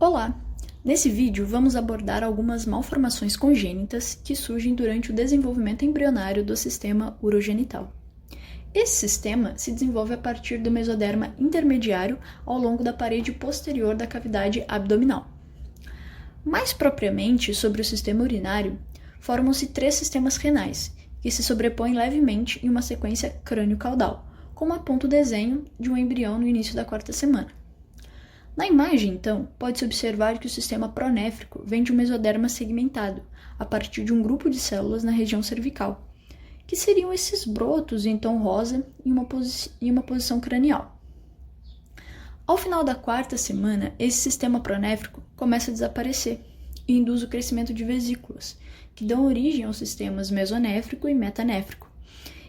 Olá! Nesse vídeo vamos abordar algumas malformações congênitas que surgem durante o desenvolvimento embrionário do sistema urogenital. Esse sistema se desenvolve a partir do mesoderma intermediário ao longo da parede posterior da cavidade abdominal. Mais propriamente sobre o sistema urinário, formam-se três sistemas renais, que se sobrepõem levemente em uma sequência crânio-caudal, como aponta o desenho de um embrião no início da quarta semana. Na imagem, então, pode-se observar que o sistema pronéfrico vem de um mesoderma segmentado, a partir de um grupo de células na região cervical, que seriam esses brotos em tom rosa em uma posição cranial. Ao final da quarta semana, esse sistema pronéfrico começa a desaparecer e induz o crescimento de vesículas, que dão origem aos sistemas mesonéfrico e metanéfrico.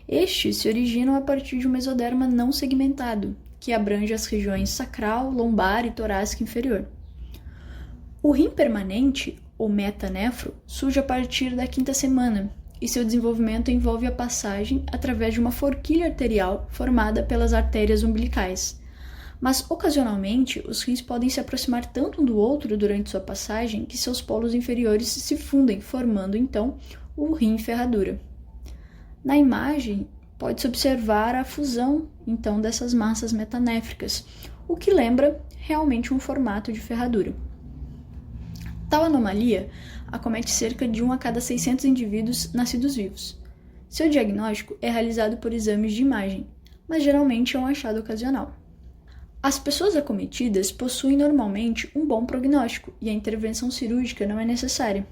Estes se originam a partir de um mesoderma não segmentado, que abrange as regiões sacral, lombar e torácica inferior. O rim permanente, ou metanefro, surge a partir da quinta semana, e seu desenvolvimento envolve a passagem através de uma forquilha arterial formada pelas artérias umbilicais. Mas, ocasionalmente, os rins podem se aproximar tanto um do outro durante sua passagem que seus polos inferiores se fundem, formando, então, o rim ferradura. Na imagem, pode-se observar a fusão, então, dessas massas metanéfricas, o que lembra realmente um formato de ferradura. Tal anomalia acomete cerca de 1 a cada 600 indivíduos nascidos vivos. Seu diagnóstico é realizado por exames de imagem, mas geralmente é um achado ocasional. As pessoas acometidas possuem normalmente um bom prognóstico e a intervenção cirúrgica não é necessária.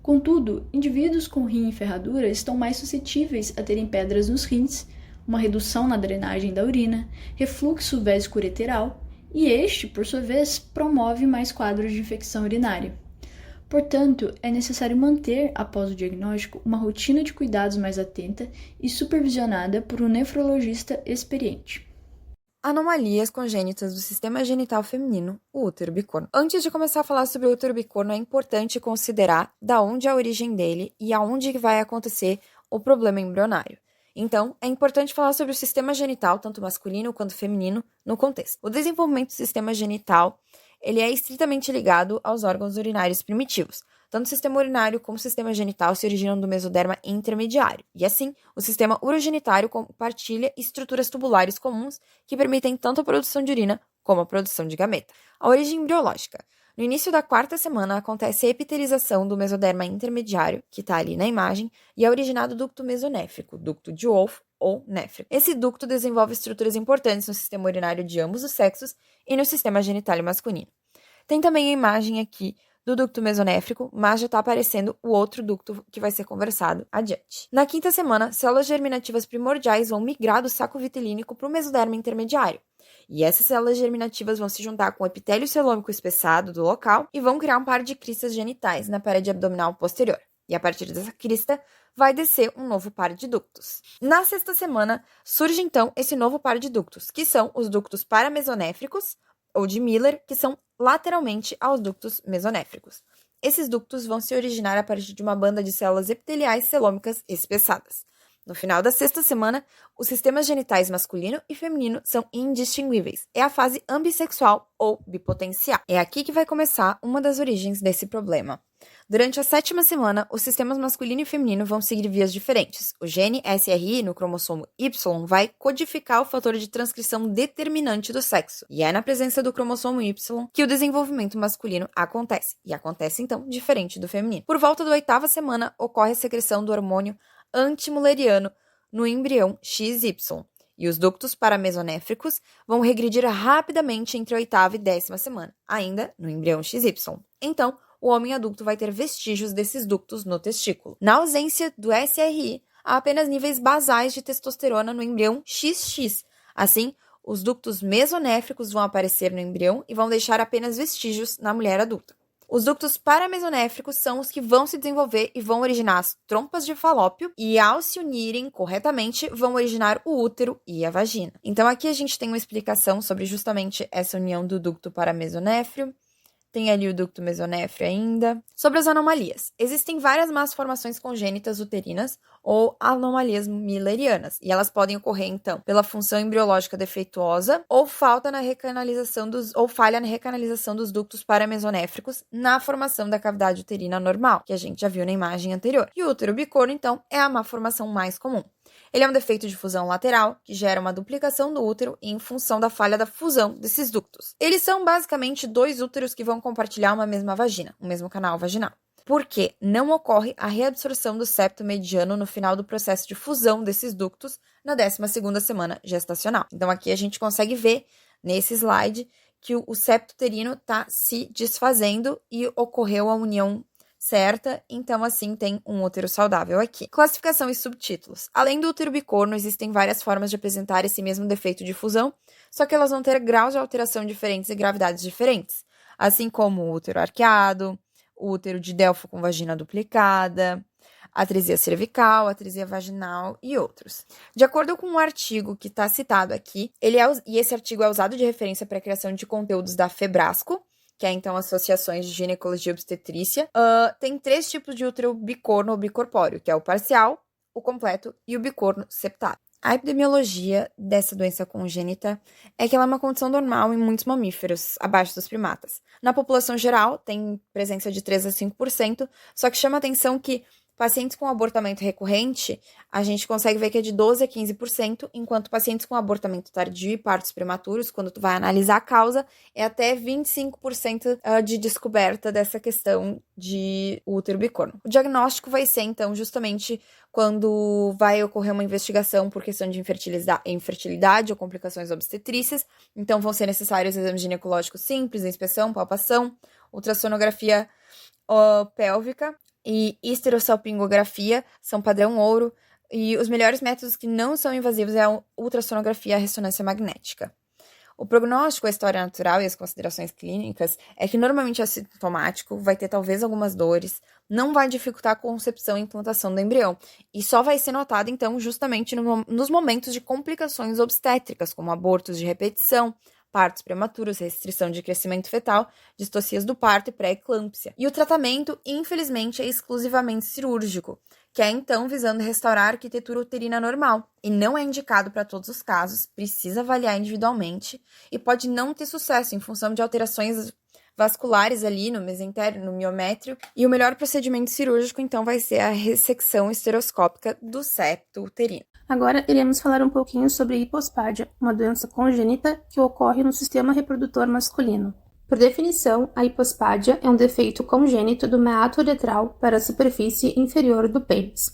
Contudo, indivíduos com rim em ferradura estão mais suscetíveis a terem pedras nos rins, uma redução na drenagem da urina, refluxo vésico-ureteral, e este, por sua vez, promove mais quadros de infecção urinária. Portanto, é necessário manter, após o diagnóstico, uma rotina de cuidados mais atenta e supervisionada por um nefrologista experiente. Anomalias congênitas do sistema genital feminino, o útero bicorno. Antes de começar a falar sobre o útero bicorno, é importante considerar da onde é a origem dele e aonde vai acontecer o problema embrionário. Então, é importante falar sobre o sistema genital, tanto masculino quanto feminino, no contexto. O desenvolvimento do sistema genital, ele é estritamente ligado aos órgãos urinários primitivos. Tanto o sistema urinário como o sistema genital se originam do mesoderma intermediário, e assim, o sistema urogenitário compartilha estruturas tubulares comuns que permitem tanto a produção de urina como a produção de gameta. A origem embriológica. No início da quarta semana, acontece a epitelização do mesoderma intermediário, que está ali na imagem, e é originado do ducto mesonéfrico, ducto de Wolff ou néfrico. Esse ducto desenvolve estruturas importantes no sistema urinário de ambos os sexos e no sistema genital masculino. Tem também a imagem aqui do ducto mesonéfrico, mas já está aparecendo o outro ducto que vai ser conversado adiante. Na quinta semana, células germinativas primordiais vão migrar do saco vitelínico para o mesoderma intermediário. E essas células germinativas vão se juntar com o epitélio celômico espessado do local e vão criar um par de cristas genitais na parede abdominal posterior. E a partir dessa crista, vai descer um novo par de ductos. Na sexta semana, surge então esse novo par de ductos, que são os ductos paramesonéfricos, ou de Miller, que são lateralmente aos ductos mesonéfricos. Esses ductos vão se originar a partir de uma banda de células epiteliais celômicas espessadas. No final da sexta semana, os sistemas genitais masculino e feminino são indistinguíveis. É a fase ambissexual ou bipotencial. É aqui que vai começar uma das origens desse problema. Durante a sétima semana, os sistemas masculino e feminino vão seguir vias diferentes. O gene SRI no cromossomo Y vai codificar o fator de transcrição determinante do sexo. E é na presença do cromossomo Y que o desenvolvimento masculino acontece. E acontece, então, diferente do feminino. Por volta da oitava semana, ocorre a secreção do hormônio antimuleriano no embrião XY. E os ductos paramesonéfricos vão regredir rapidamente entre a oitava e décima semana, ainda no embrião XY. Então, o homem adulto vai ter vestígios desses ductos no testículo. Na ausência do SRI, há apenas níveis basais de testosterona no embrião XX. Assim, os ductos mesonéfricos vão aparecer no embrião e vão deixar apenas vestígios na mulher adulta. Os ductos paramesonéfricos são os que vão se desenvolver e vão originar as trompas de falópio e, ao se unirem corretamente, vão originar o útero e a vagina. Então, aqui a gente tem uma explicação sobre justamente essa união do ducto paramesonéfrio. tem ali o ducto mesonéfrio ainda. Sobre as anomalias, existem várias más formações congênitas uterinas ou anomalias millerianas, e elas podem ocorrer, então, pela função embriológica defeituosa ou falha na recanalização dos ductos paramesonéfricos na formação da cavidade uterina normal, que a gente já viu na imagem anterior. E o útero bicorno, então, é a má formação mais comum. Ele é um defeito de fusão lateral, que gera uma duplicação do útero em função da falha da fusão desses ductos. Eles são basicamente dois úteros que vão compartilhar uma mesma vagina, um mesmo canal vaginal. Porque não ocorre a reabsorção do septo mediano no final do processo de fusão desses ductos na 12ª semana gestacional. Então aqui a gente consegue ver, nesse slide, que o septo uterino está se desfazendo e ocorreu a união certa, então assim tem um útero saudável aqui. Classificação e subtítulos. Além do útero bicorno, existem várias formas de apresentar esse mesmo defeito de fusão, só que elas vão ter graus de alteração diferentes e gravidades diferentes, assim como o útero arqueado, o útero de Delfo com vagina duplicada, atresia cervical, atresia vaginal e outros. De acordo com o artigo que está citado aqui, e esse artigo é usado de referência para a criação de conteúdos da Febrasco, que é, então, associações de ginecologia e obstetrícia, tem 3 tipos de útero bicorno ou bicorpóreo, que é o parcial, o completo e o bicorno septado. A epidemiologia dessa doença congênita é que ela é uma condição normal em muitos mamíferos, abaixo dos primatas. Na população geral, tem presença de 3 a 5%, só que chama atenção que pacientes com abortamento recorrente, a gente consegue ver que é de 12 a 15%, enquanto pacientes com abortamento tardio e partos prematuros, quando tu vai analisar a causa, é até 25% de descoberta dessa questão de útero bicorno. O diagnóstico vai ser, então, justamente quando vai ocorrer uma investigação por questão de infertilidade ou complicações obstetrícias, então vão ser necessários exames ginecológicos simples, inspeção, palpação, ultrassonografia pélvica, e histerosalpingografia são padrão ouro, e os melhores métodos que não são invasivos é a ultrassonografia e a ressonância magnética. O prognóstico, a história natural e as considerações clínicas é que normalmente é assintomático, vai ter talvez algumas dores, não vai dificultar a concepção e implantação do embrião, e só vai ser notado, então, justamente nos momentos de complicações obstétricas, como abortos de repetição, partos prematuros, restrição de crescimento fetal, distocias do parto e pré-eclâmpsia. E o tratamento, infelizmente, é exclusivamente cirúrgico, que é então visando restaurar a arquitetura uterina normal, e não é indicado para todos os casos, precisa avaliar individualmente e pode não ter sucesso em função de alterações vasculares ali no mesentérico, no miométrio, e o melhor procedimento cirúrgico então vai ser a ressecção esteroscópica do septo uterino. Agora iremos falar um pouquinho sobre a hipospádia, uma doença congênita que ocorre no sistema reprodutor masculino. Por definição, a hipospádia é um defeito congênito do meato uretral para a superfície inferior do pênis.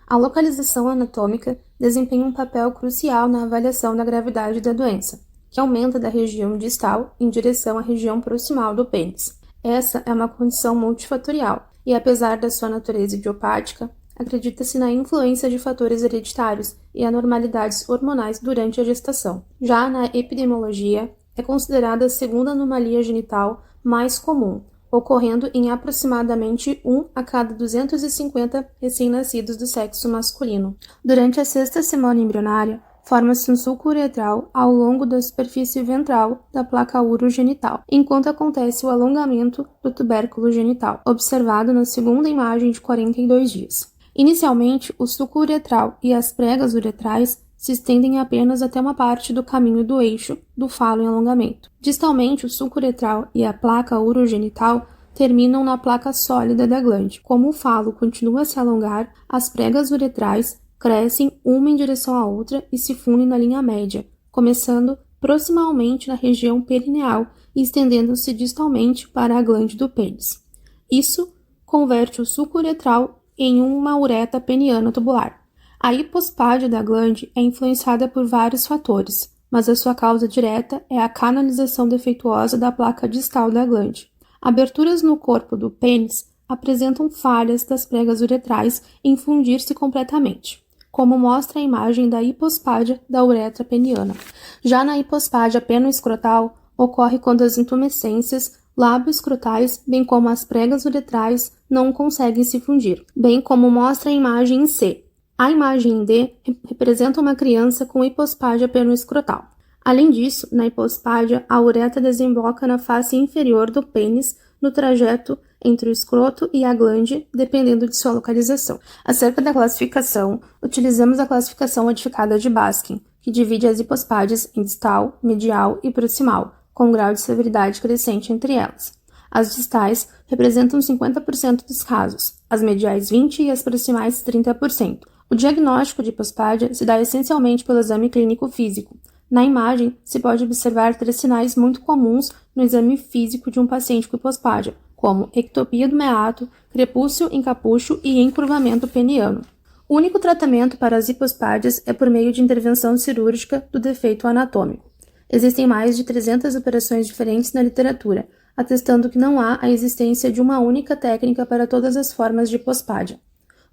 A localização anatômica desempenha um papel crucial na avaliação da gravidade da doença, que aumenta da região distal em direção à região proximal do pênis. Essa é uma condição multifatorial e, apesar da sua natureza idiopática, acredita-se na influência de fatores hereditários e anormalidades hormonais durante a gestação. Já na epidemiologia, é considerada a segunda anomalia genital mais comum, ocorrendo em aproximadamente 1 a cada 250 recém-nascidos do sexo masculino. Durante a 6ª semana embrionária, forma-se um sulco uretral ao longo da superfície ventral da placa urogenital, enquanto acontece o alongamento do tubérculo genital, observado na segunda imagem de 42 dias. Inicialmente, o sulco uretral e as pregas uretrais se estendem apenas até uma parte do caminho do eixo do falo em alongamento. Distalmente, o sulco uretral e a placa urogenital terminam na placa sólida da glande. Como o falo continua a se alongar, as pregas uretrais crescem uma em direção à outra e se fundem na linha média, começando proximalmente na região perineal e estendendo-se distalmente para a glande do pênis. Isso converte o sulco uretral em uma ureta peniana tubular. A hipospádia da glande é influenciada por vários fatores, mas a sua causa direta é a canalização defeituosa da placa distal da glande. Aberturas no corpo do pênis apresentam falhas das pregas uretrais em fundir-se completamente, como mostra a imagem da hipospádia da uretra peniana. Já na hipospádia penoescrotal, ocorre quando as intumescências lábio-escrotais, bem como as pregas uretrais, não conseguem se fundir, bem como mostra a imagem em C. A imagem em D representa uma criança com hipospádia penoescrotal. Além disso, na hipospádia, a uretra desemboca na face inferior do pênis no trajeto entre o escroto e a glande, dependendo de sua localização. Acerca da classificação, utilizamos a classificação modificada de Baskin, que divide as hipospádias em distal, medial e proximal, com grau de severidade crescente entre elas. As distais representam 50% dos casos, as mediais 20% e as proximais 30%. O diagnóstico de hipospádia se dá essencialmente pelo exame clínico físico. Na imagem, se pode observar 3 sinais muito comuns no exame físico de um paciente com hipospádia, como ectopia do meato, crepúscio em capucho e encurvamento peniano. O único tratamento para as hipospádias é por meio de intervenção cirúrgica do defeito anatômico. Existem mais de 300 operações diferentes na literatura, atestando que não há a existência de uma única técnica para todas as formas de hipospádia.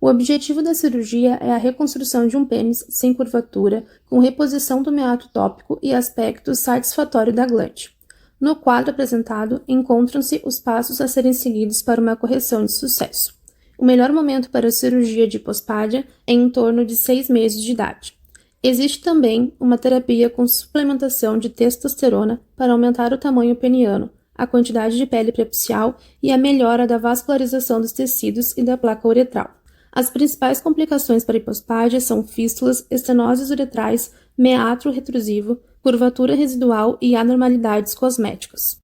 O objetivo da cirurgia é a reconstrução de um pênis sem curvatura, com reposição do meato tópico e aspecto satisfatório da glande. No quadro apresentado, encontram-se os passos a serem seguidos para uma correção de sucesso. O melhor momento para a cirurgia de hipospádia é em torno de 6 meses de idade. Existe também uma terapia com suplementação de testosterona para aumentar o tamanho peniano, a quantidade de pele prepicial e a melhora da vascularização dos tecidos e da placa uretral. As principais complicações para a hipospádia são fístulas, estenoses uretrais, meatro retrusivo, curvatura residual e anormalidades cosméticas.